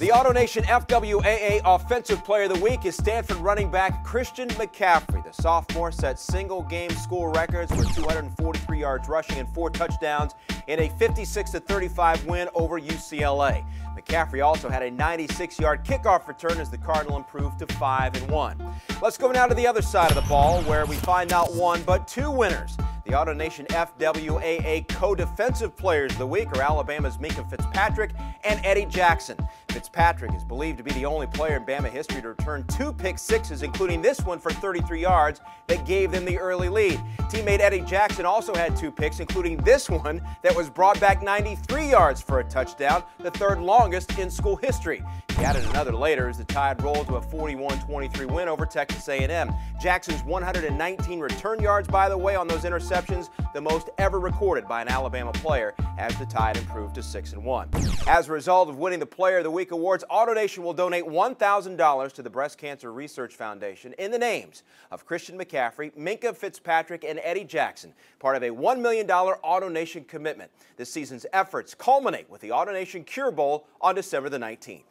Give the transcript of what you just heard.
The AutoNation FWAA Offensive Player of the Week is Stanford running back Christian McCaffrey. The sophomore set single-game school records with 243 yards rushing and 4 touchdowns in a 56-35 win over UCLA. McCaffrey also had a 96-yard kickoff return as the Cardinal improved to 5-1. Let's go now to the other side of the ball, where we find not one but 2 winners. The AutoNation FWAA Co-Defensive Players of the Week are Alabama's Minkah Fitzpatrick and Eddie Jackson. Fitzpatrick is believed to be the only player in Bama history to return 2 pick sixes, including this one for 33 yards that gave them the early lead. Teammate Eddie Jackson also had 2 picks, including this one that was brought back 93 yards for a touchdown, the 3rd longest in school history. He added another later as the Tide rolled to a 41-23 win over Texas A&M. Jackson's 119 return yards, by the way, on those interceptions, the most ever recorded by an Alabama player, as the Tide improved to 6-1. As a result of winning the Player of the Week awards, AutoNation will donate $1,000 to the Breast Cancer Research Foundation in the names of Christian McCaffrey, Minkah Fitzpatrick, and Eddie Jackson, part of a $1 million AutoNation commitment. This season's efforts culminate with the AutoNation Cure Bowl on December the 19th.